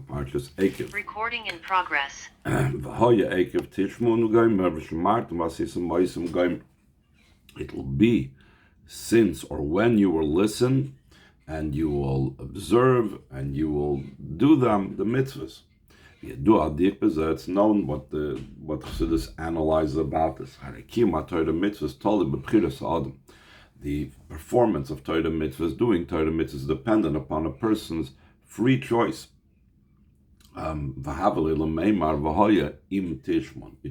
from Parshas Ekev. Recording in progress. V'hoya Ekev Tishmon Goyim V'shemartem V'asisem Moisem Goyim. It will be since or when you will listen and you will observe and you will do them, the mitzvahs. It's known what Chassidus analyzes about this. The performance of Torah mitzvahs, doing Torah mitzvahs, is dependent upon a person's free choice. It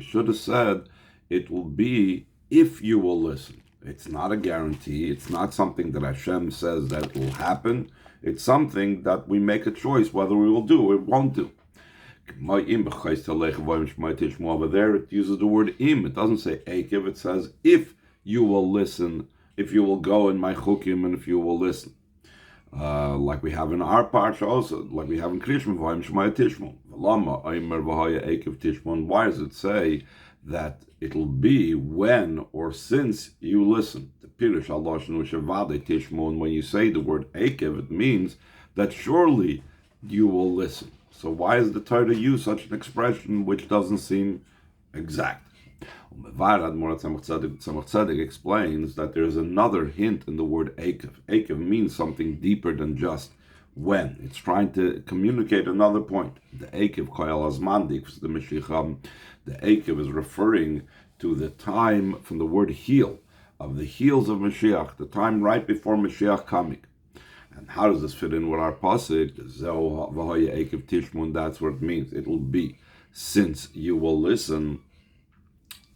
should have said, it will be if you will listen. It's not a guarantee. It's not something that Hashem says that will happen. It's something that we make a choice whether we will do or won't do. Over there it uses the word im. It doesn't say ekev. It says if you will listen, if you will go in my chukim, and if you will listen. Like we have in our parsha also, like we have in Krishma, why does it say that it'll be when or since you listen? When you say the word ekev, it means that surely you will listen. So why is the Torah use such an expression which doesn't seem exact? Tzemach explains that there is another hint in the word ekev. Ekev means something deeper than just when. It's trying to communicate another point. The ekev koyal azmandik, the Mashiach, the ekev is referring to the time from the word heel, of the heels of Mashiach, the time right before Mashiach coming. And how does this fit in with our pasuk? That's what it means. It will be since you will listen.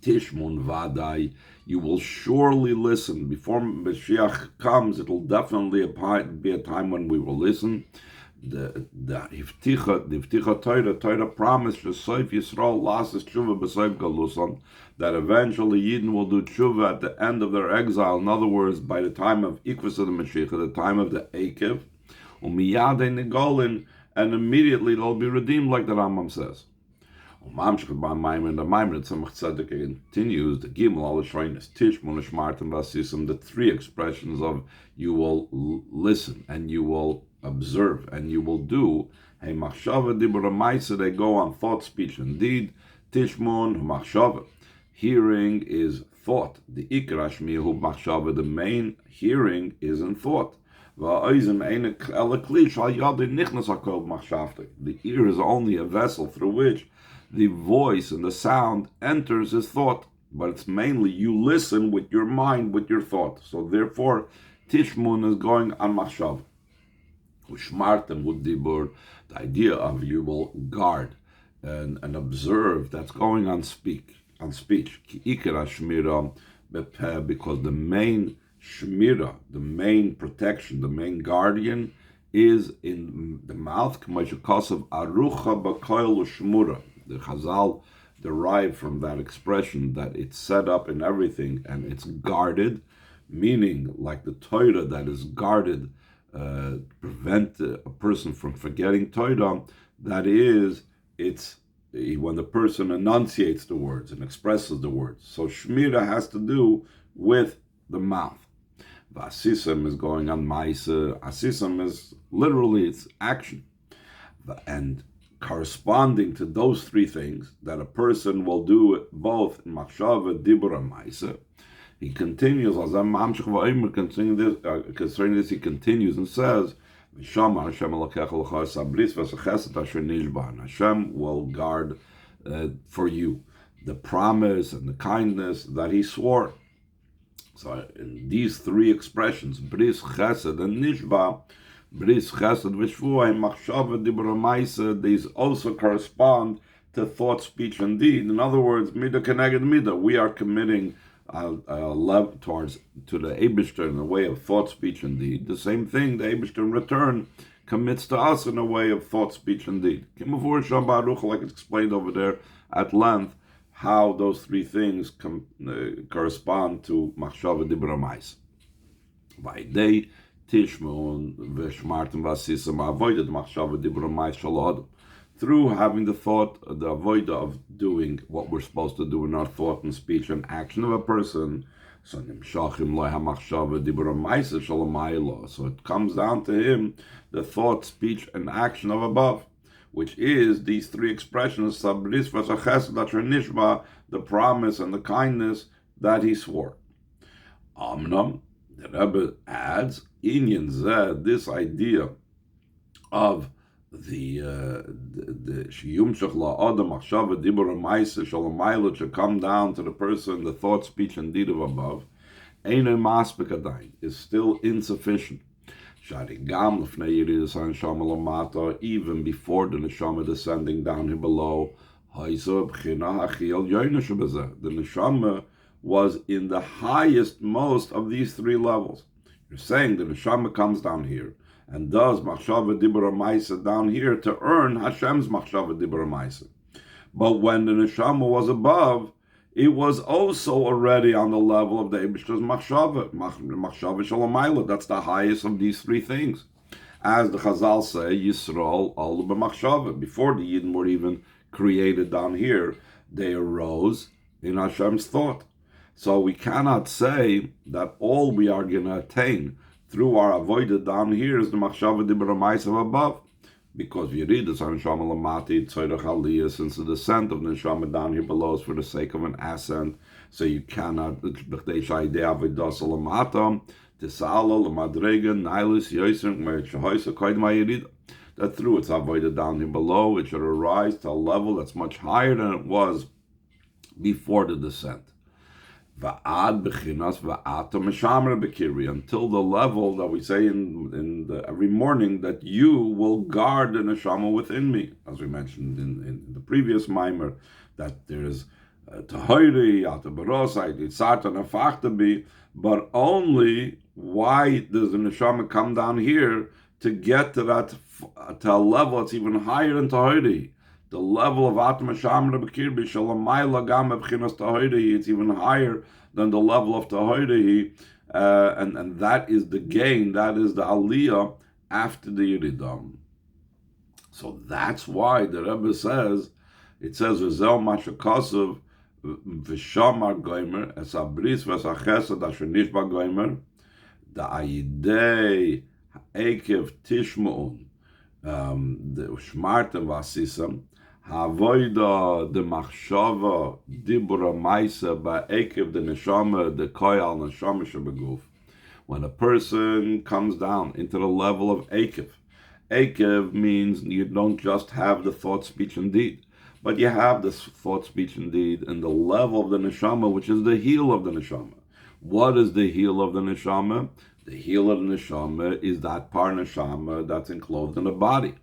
Tishmun vadai, you will surely listen. Before Mashiach comes, it will definitely be a time when we will listen. The Hifticha Torah promised Soif Yisrael lasses tshuva b'soif galusan, that eventually Yidden will do tshuva at the end of their exile. In other words, by the time of Ikvus of the Mashiach, the time of the Ekev, umiyadei negolin, and immediately they'll be redeemed, like the Rambam says. The Maimon continues, the Gimel al Shreinis Tishmon Shmartem Vasisam, the three expressions of you will listen and you will observe and you will do. Hey machshava dibur ma'aseh, they go on thought, speech, and deed. Tishmon machshava, hearing is thought. The ikra shmihu machshava, the main hearing is in thought. The ear is only a vessel through which the voice and the sound enters his thought, but it's mainly you listen with your mind, with your thought. So therefore, Tishmun is going on machshava. Ushmartem udibur, the idea of you will guard and observe, that's going on speech. Ki ikra shmira bepeh, because the main shmira, the main protection, the main guardian is in the mouth. K'mashikasav arucha b'koil u'shmura. The Chazal derive from that expression that it's set up in everything and it's guarded, meaning like the Torah that is guarded, prevent a person from forgetting Torah. That is, it's when the person enunciates the words and expresses the words. So Shmira has to do with the mouth. Vasisam is going on Maisa. Asisam is literally its action. And corresponding to those three things, that a person will do both in Machshava, Dibur, and Maisa, he continues, concerning this, he continues and says, Hashem will guard for you the promise and the kindness that he swore. So in these three expressions, Bris, Chesed, and Nishba, Bris, Chesed, V'shvuah, and Machshava, Dibur, and Maisa, these also correspond to thought, speech, and deed. In other words, Midah Keneged Midah, we are committing love to the Eibishter in the way of thought, speech, and deed. The same thing the Eibishter in return commits to us in a way of thought, speech, and deed. Like it's explained over there at length, how those three things correspond to Machshava, Dibur, and Maisa. Vayidei Tishmon v'shmartem vasisam avoided Machshava, Dibur, and Maisa shalom. Through having the thought, the avoid of doing what we're supposed to do in our thought and speech and action of a person, so it comes down to him, the thought, speech, and action of above. which is these three expressions, sabris v'sachesed asher nishba, the promise and the kindness that he swore. Amnam, the Rebbe adds, inyan zeh, this idea of the shiyumshach la'adam machshava dibur ha'maisa shalamayla to come down to the person, the thought, speech, and deed of above, Einay maspik adayin, is still insufficient. Sharigam l'fnei yiridas ha'neshama lamata, even before the neshama descending down here below, ha'isa b'china ha'chiyal yoyna shebezeh, the neshama was in the highest most of these three levels. You're saying the neshama comes down here and does machshava dibur ha'maisa down here to earn Hashem's machshava dibur ha'maisa. But when the neshama was above, it was also already on the level of the Eibishter's machshava shalamayla. That's the highest of these three things. As the Chazal say, Yisrael al b'machshava. Before the Yidden were even created down here, they arose in Hashem's thought. So we cannot say that all we are going to attain through our avodah down here is the machshava dibur ha'maisa above. Because we read this on Neshama Lamati, Tzorech Aliyah, since the descent of the Neshama down here below is for the sake of an ascent, so you cannot, that through its avodah down here below, it should arise to a level that's much higher than it was before the descent. Until the level that we say every morning that you will guard the neshama within me, as we mentioned in the previous mimer, that there's tahiri, atabarosai, itzarta nafachtabi, but only why does the neshama come down here to get to that to a level that's even higher than tahiri? The level of Atma Shamra B'Kirbi Shalamayla Gam B'Chinas Tahirihi, it's even higher than the level of Tahirihi, and that is the gain, that is the Aliyah after the Yeridam. So that's why the Rebbe says, it says, V'zel Mashakasav V'shamar Goymer, Es Abris V'sachesed Asher Nishba Goymer, the Ayidei Ekev Tishma'un, the Shmartem Vasisam, Havoida the machshava dibura maisa ba'ekev the neshama the koyal neshama shebeguf. When a person comes down into the level of ekev, ekev means you don't just have the thought, speech, and deed, but you have the thought, speech, and deed in the level of the neshama, which is the heel of the neshama. What is the heel of the neshama? The heel of the neshama is that par neshama that's enclosed in the body.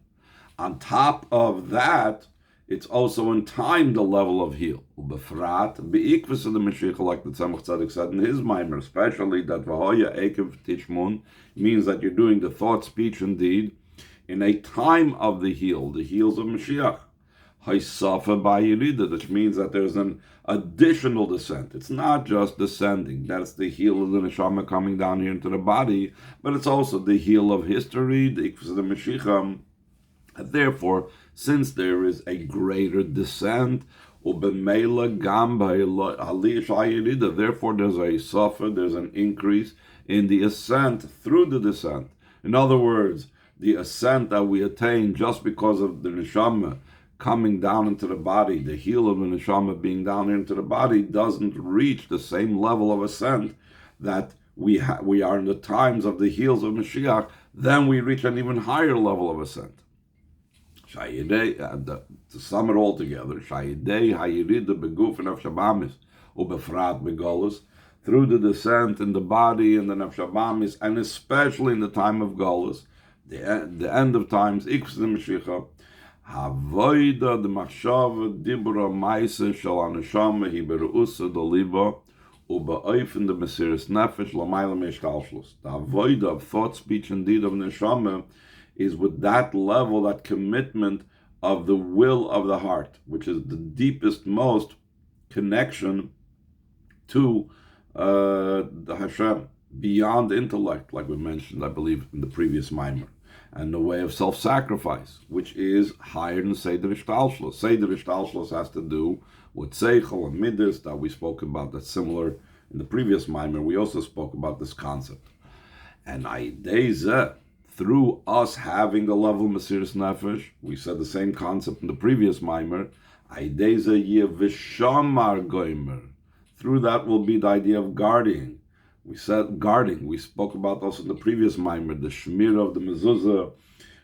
On top of that, it's also in time the level of heel. Ubefrat, beikvis of the Mashiach, like the Tzemach Tzedek said in his mimer, especially that Vahoya Ekev Tishmun means that you're doing the thought, speech, and deed in a time of the heels of Mashiach. Haisafa Bayirida, which means that there's an additional descent. It's not just descending, that's the heel of the neshama coming down here into the body, but it's also the heel of history, the ikvus of the Mashiach. And therefore, since there is a greater descent, therefore there's a suffer, there's an increase in the ascent through the descent. In other words, the ascent that we attain just because of the neshama coming down into the body, the heel of the neshama being down into the body, doesn't reach the same level of ascent that we are in the times of the heels of Mashiach. Then we reach an even higher level of ascent. To sum it all together, through the descent in the body and the nefshabamis, and especially in the time of Golus, the end of times, Ikvus the Mashiach, Havoida the machshava dibura maisa shel aneshama hi berusa doliba ubaoifen the mesiris nefesh lamayla meishtalshlus. The avoida of thought, speech, and deed of neshama is with that level, that commitment of the will of the heart, which is the deepest, most connection to the Hashem, beyond intellect, like we mentioned, I believe, in the previous mimer, and the way of self-sacrifice, which is higher than Seder Ishtalshlos. Seder Ishtalshlos has to do with Seichel and Midas that we spoke about, that's similar in the previous mimer. We also spoke about this concept. And Aidezeh, through us having the level of Mesiras Nefesh, we said the same concept in the previous mimer, through that will be the idea of guarding. We said guarding. We spoke about also in the previous mimer, the Shmira of the Mezuzah,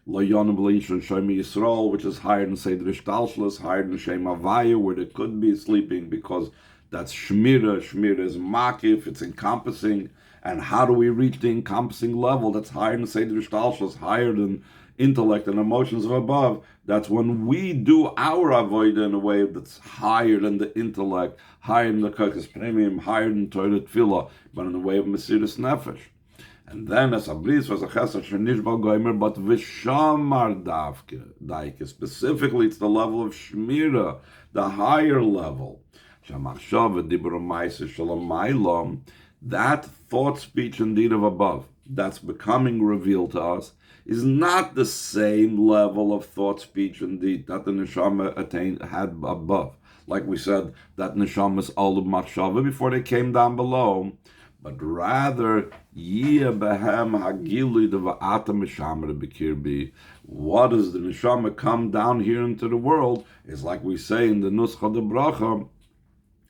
Lo Yonim Leishon Shem Yisrael, which is higher than Seder Ishtalshlis, higher than Shem Havaya, where there could be sleeping, because that's Shmira. Shmira is makif, it's encompassing. And how do we reach the encompassing level that's higher than Seder Ishtalshlis, higher than intellect and emotions of above? That's when we do our avodah in a way that's higher than the intellect, higher than the Kochas Premium, higher than Torah Tefillah, but in the way of Mesiras Nefesh. And then as Abris was a chesed shenishba goimer, but vishamar daike. Specifically, it's the level of shmira, the higher level. Shamachshava dibur ma'aser shalamaylam. That thought, speech, and deed of above that's becoming revealed to us is not the same level of thought, speech, and deed that the neshama had above. Like we said, that neshama's olub machshava before they came down below. But rather, what does the neshama come down here into the world? Is like we say in the Nuscha de Bracha,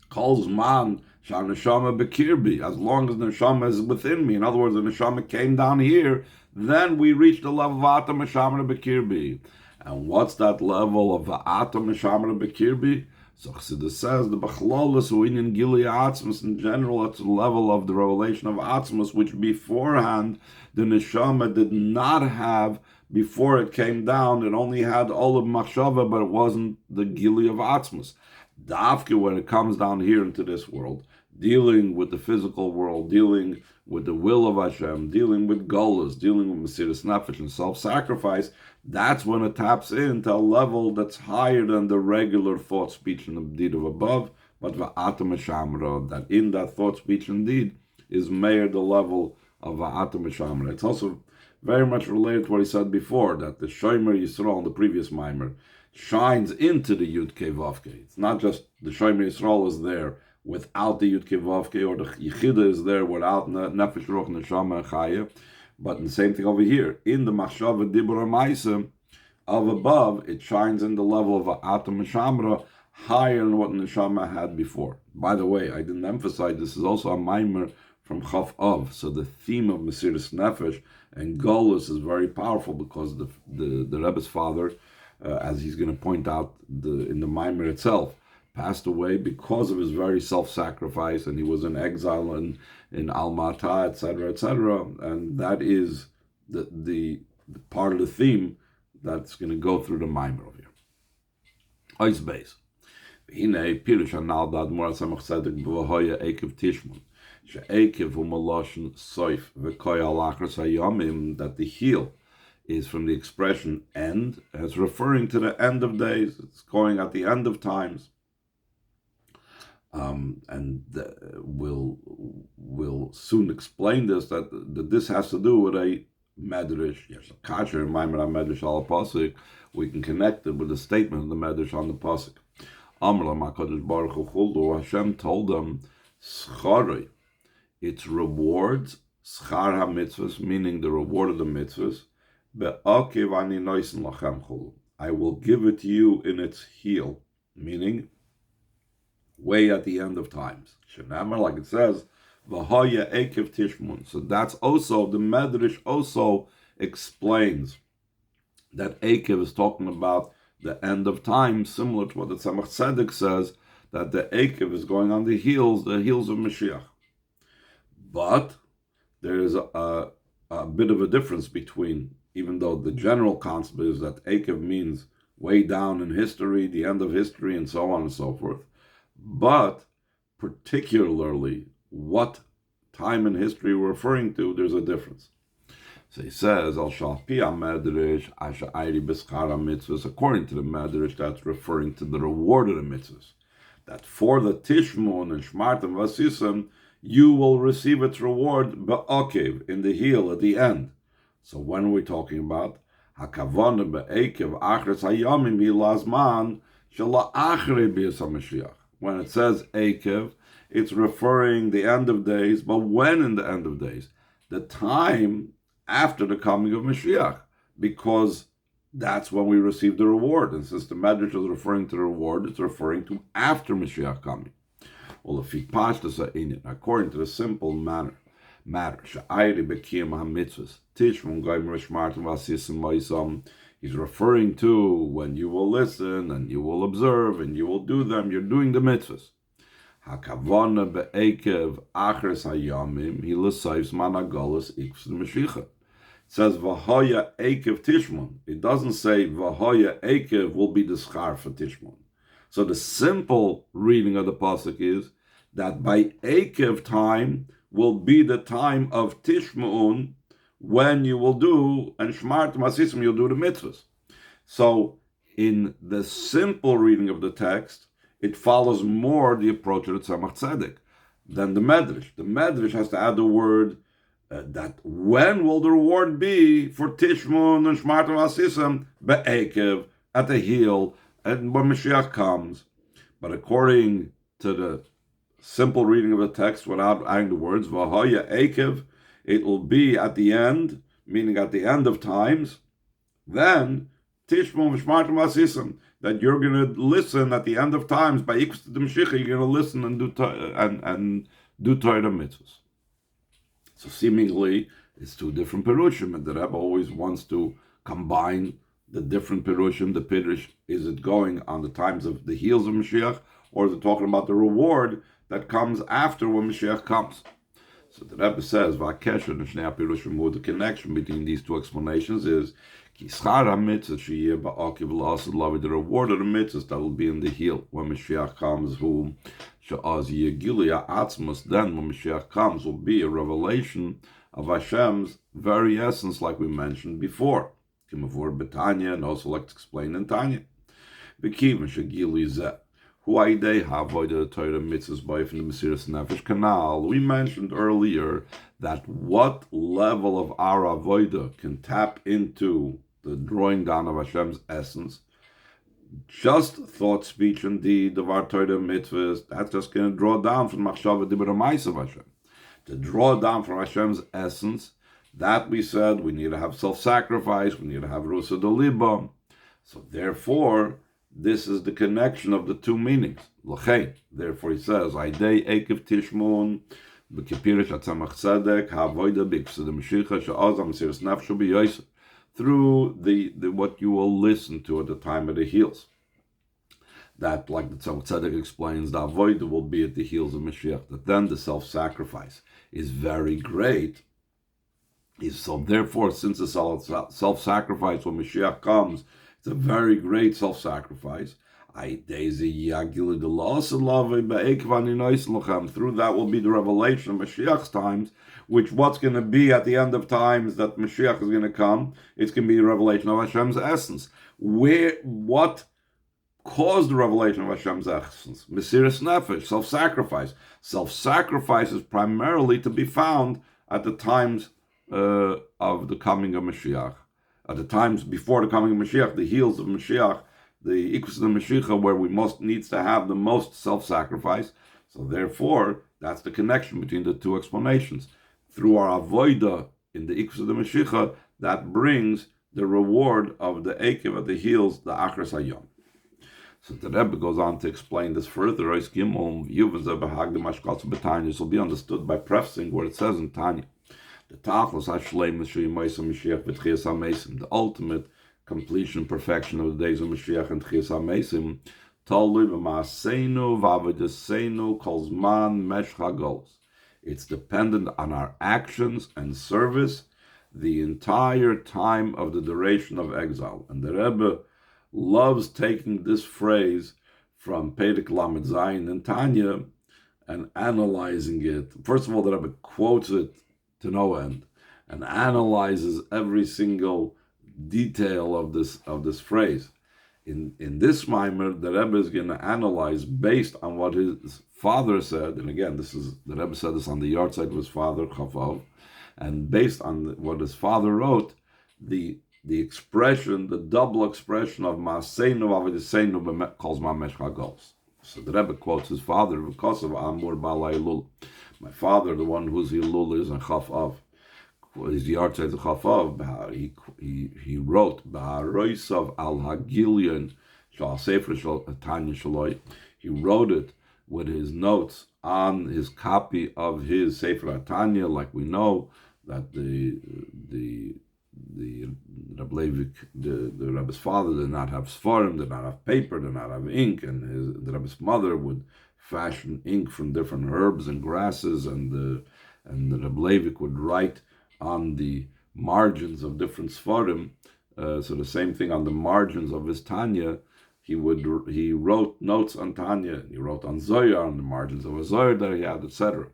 calls man shal neshama bekirbi. As long as the neshama is within me, in other words, the neshama came down here, then we reach the level of atam neshama bekirbi. And what's that level of atam neshama bekirbi? So Chassidus says the Bachlolus Uinyan Gili Atzmus in general, it's the level of the revelation of Atzmus, which beforehand the Neshama did not have before it came down. It only had all of Machshava, but it wasn't the Gili of Atzmus. Dafke, when it comes down here into this world, dealing with the physical world, dealing with the will of Hashem, dealing with Golas, dealing with Mesiras Nefesh and self-sacrifice, that's when it taps into a level that's higher than the regular thought, speech, and deed of above, but va'atam shamra, that in that thought, speech, and deed is meir the level of va'atam shamra. It's also very much related to what he said before, that the Shomer Yisrael in the previous mimer shines into the Yud Kei Vav Kei. It's not just the Shomer Yisrael is there without the Yud Kei Vav Kei, or the Yechida is there without Nefesh, Ruach, Neshama, and Chaya. But the same thing over here, in the Machshava Dibur Ma'aseh of above, it shines in the level of Atam Shamra, higher than what Neshama had before. By the way, I didn't emphasize, this is also a mimer from Chaf Av, so the theme of Mesiras Nefesh and Golus is very powerful, because the Rebbe's father, as he's going to point out in the mimer itself, passed away because of his very self-sacrifice, and he was in exile in Almata, etc., etc., and that is the part of the theme that's going to go through the mimer over here. Ois beis. V'hinei pirush anal dad mor samach tzedek b'vahoya ekev tishmon she'ekev hu maloshen soif v'koy al achras hayomim, that the heel is from the expression end, as referring to the end of days. It's going at the end of times. And we'll soon explain this, that this has to do with a medrash. Yes, a kasher maimer medrash al pasuk. We can connect it with the statement of the medrash on the pasuk. Amar Makadosh Baruch Hu Chuldu, Hashem told them, Scharei, its rewards, schar ha-mitzvahs, meaning the reward of the mitzvahs, be'akev ani noisen lachem chulu. I will give it to you in its heel, meaning way at the end of times. Shenamar, like it says, v'hoya ekev tishmun. So that's also, the medrash also explains that ekev is talking about the end of time, similar to what the Tzemach Tzedek says, that the ekev is going on the heels of Mashiach. But there is a bit of a difference between, even though the general concept is that ekev means way down in history, the end of history, and so on and so forth. But particularly what time in history we're referring to, there's a difference. So he says, Al Shalpi HaMedrash Asher Ayri B'Schar HaMitzvahs, according to the Medrash, that's referring to the reward of the mitzvahs. That for the Tishmon and Shmartim Vasisam, you will receive its reward Ba'akev, in the heel at the end. So when are we talking about? HaKavana Ba'akev Achres Hayamim Hilazman Shala Achrei B'Yis HaMashiach. When it says Akev, it's referring the end of days, but when in the end of days? The time after the coming of Mashiach, because that's when we receive the reward. And since the Medrash is referring to the reward, it's referring to after Mashiach coming. Well, according to the simple matter, he's referring to when you will listen and you will observe and you will do them, you're doing the mitzvahs. It says V'haya Ekev Tishmon. It doesn't say V'haya Ekev will be the schar for Tishmon. So the simple reading of the pasuk is that by Ekev time will be the time of Tishmon, when you will do, and Shmart Masisim, you'll do the mitzvahs. So in the simple reading of the text, it follows more the approach of the Tzemach Tzedek than the Medrash. The Medrash has to add the word that when will the reward be for Tishmon and Shmart Masisim be'ekev, at the heel, and when Mashiach comes. But according to the simple reading of the text, without adding the words V'haya Ekev, it will be at the end, meaning at the end of times. Then Tishmon V'shmart Masisim, that you're going to listen at the end of times by Ikvus the Mashiach. You're going to listen and do Torah mitzvahs. So seemingly it's two different perushim, and the Rebbe always wants to combine the different perushim. The pirush, is it going on the times of the heels of Mashiach, or is it talking about the reward that comes after when Mashiach comes? So the Rebbe says, the connection between these two explanations is the reward of the mitzvahs that will be in the heel when Mashiach comes, then when Mashiach comes will be a revelation of Hashem's very essence, like we mentioned before. And also like to explain in Tanya. We mentioned earlier that what level of our avodah can tap into the drawing down of Hashem's essence. Just thought, speech, and deed of our Torah mitzvahs, that's just going to draw down from Machshava Dibur Ma'aseh of Hashem. To draw down from Hashem's essence, that we said we need to have self-sacrifice, we need to have Rusa Doliba. So therefore, this is the connection of the two meanings. L'chein. Therefore he says, Aidei Ekev Tishmon, B'kipirish Atzamach Tzedek, Ha'avoida B'ikvus Mashiach, She'azam Mesiras Nefsho B'Yosef, through the what you will listen to at the time of the heels. That, like the Tzemach Tzedek explains, the avodah will be at the heels of Mashiach. That then the self-sacrifice is very great. So therefore, since the self-sacrifice when Mashiach comes, it's a very great self-sacrifice. Through that will be the revelation of Mashiach's times, which what's going to be at the end of times that Mashiach is going to come, it's going to be the revelation of Hashem's essence. What caused the revelation of Hashem's essence? Mesiras Nefesh, self-sacrifice. Self-sacrifice is primarily to be found at the times of the coming of Mashiach. At the times before the coming of Mashiach, the heels of Mashiach, the Ikvus of the Mashiach, where we needs to have the most self-sacrifice. So therefore, that's the connection between the two explanations. Through our avodah in the Ikvus of the Mashiach, that brings the reward of the Ekev at the heels, the Achras Hayom. So the Rebbe goes on to explain this further. This will be understood by prefacing what it says in Tanya. The ultimate completion, perfection of the days of Mashiach and Tchias HaMesim, it's dependent on our actions and service the entire time of the duration of exile. And the Rebbe loves taking this phrase from Perek Lamed Zayin and Tanya and analyzing it. First of all, the Rebbe quotes it to no end and analyzes every single detail of this phrase. In this mimer, the Rebbe is going to analyze based on what his father said, and again, the Rebbe said this on the yard side of his father, Chavav, and based on what his father wrote, the expression, the double expression of Ma'aseinu Avodaseinu calls Mamesh Hagos. So the Rebbe quotes his father, because of Amur Balai Lul. My father, the one whose Hilul is, and Chavav, his Yartzeit Chafav, he wrote Ba'aroisav al Hagilion Shal Sefer Shal Tanya Shaloi. He wrote it with his notes on his copy of his Sefer Tanya, like we know that the Reb Leivik, the Rebbe's father, did not have Sfarim, did not have paper, did not have ink, and the Rebbe's mother would fashion ink from different herbs and grasses, and the Reb Leivik would write on the margins of different Sfarim. So the same thing on the margins of his Tanya, he wrote notes on Tanya, he wrote on Zohar, on the margins of a Zohar that he had, etc.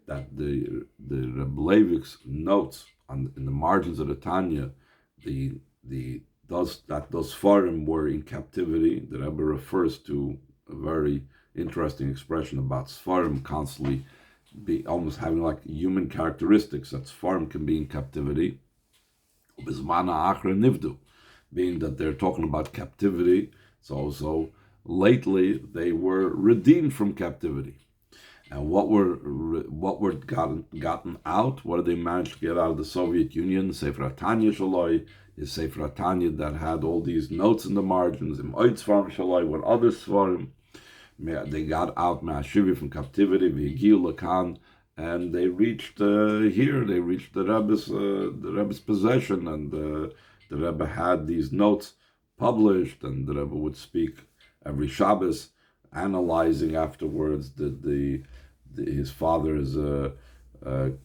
That the Reb Leivik's notes in the margins of the Tanya, those Sfarim were in captivity. The Rebbe refers to a very interesting expression about Sfarim constantly be almost having like human characteristics, that Sfarim can be in captivity. Being that they're talking about captivity, so lately they were redeemed from captivity. And what were gotten out? What did they manage to get out of the Soviet Union? Sefer Tanya Shaloi is Sefer Tanya that had all these notes in the margins. In Oitz Sfarim Shaloi, what other Sfarim, they got out Ma'ashivi from captivity, V'Higiu Lakan, and they reached here. They reached the Rebbe's possession, and the Rebbe had these notes published, and the Rebbe would speak every Shabbos, analyzing afterwards his father's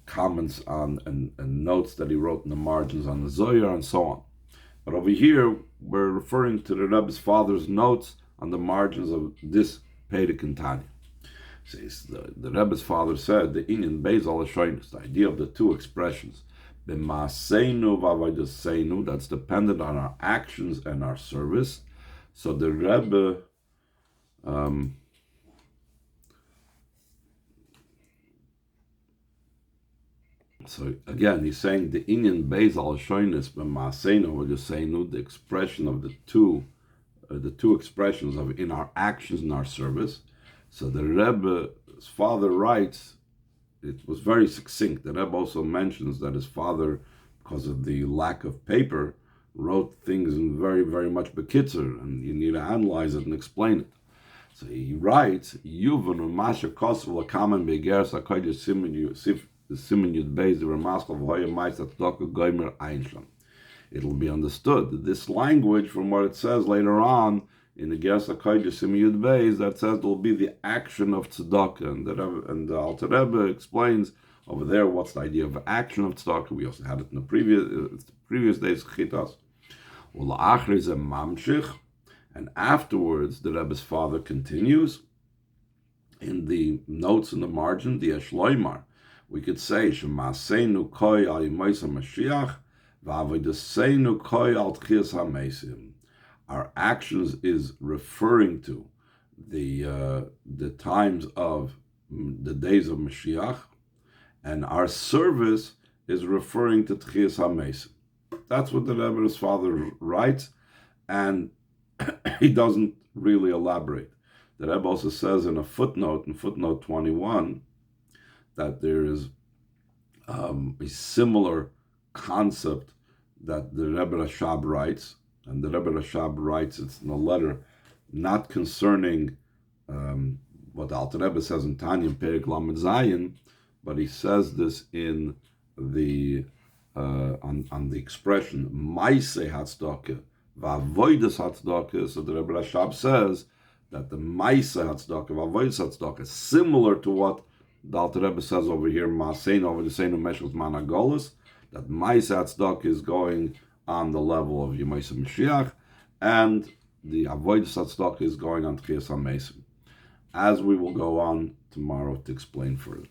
comments on and notes that he wrote in the margins on the Zohar and so on. But over here, we're referring to the Rebbe's father's notes on the margins of this Perek in Tanya. The Rebbe's father said, the Inyan Beis al Hashoinus, the idea of the two expressions, b'maaseinu v'avodaseinu, that's dependent on our actions and our service. So the Rebbe so again, he's saying the Inyan Beis al Hashoinus b'maaseinu v'avodaseinu, the expression of the two expressions of in our actions and our service. So the Rebbe's father writes, it was very succinct. The Rebbe also mentions that his father, because of the lack of paper, wrote things in very, very much bekitzer, and you need to analyze it and explain it. So he writes, Yuvanu Masha Kosovo Kamen Begeres Akoyde Simen Yud Beis the Ramaskal V'Hoya Ma'aseh Tzedakah Gomer Einshlam. It'll be understood. This language, from what it says later on in the Geras HaKodesh Siman Yud Beis, that says there will be the action of tzedakah, and the Alter Rebbe explains over there what's the idea of action of tzedakah. We also had it in the previous days chitas. And afterwards, the Rebbe's father continues in the notes in the margin, the Eshloimar. We could say Shemaseinu Koi Al Yimosa Mashiach V'Avodaseinu Koi Al Tchias HaMesim. Our actions is referring to the times of the days of Mashiach, and our service is referring to Tchias HaMesim. That's what the Rebbe's father writes, and he doesn't really elaborate. The Rebbe also says in footnote 21, that there is a similar concept that the Rebbe Rashab writes. And the Rebbe Rashab writes, it's in a letter, not concerning what the Alter Rebbe says in Tanya in Perek Lamed Zayin, but he says this in the on the expression Maaseh Hatzdaka v'Avodas Hatzdaka. So the Rebbe Rashab says that the Maaseh Hatzdaka v'Avodas Hatzdaka is similar to what the Alter Rebbe says over here, Maaseinu Avodaseinu Meshach Zman HaGolus, that Maaseh Hatzdaka is going on the level of Yemosha Mashiach, and the Avodas Hatzdaka is going on Tchias HaMesim, as we will go on tomorrow to explain further.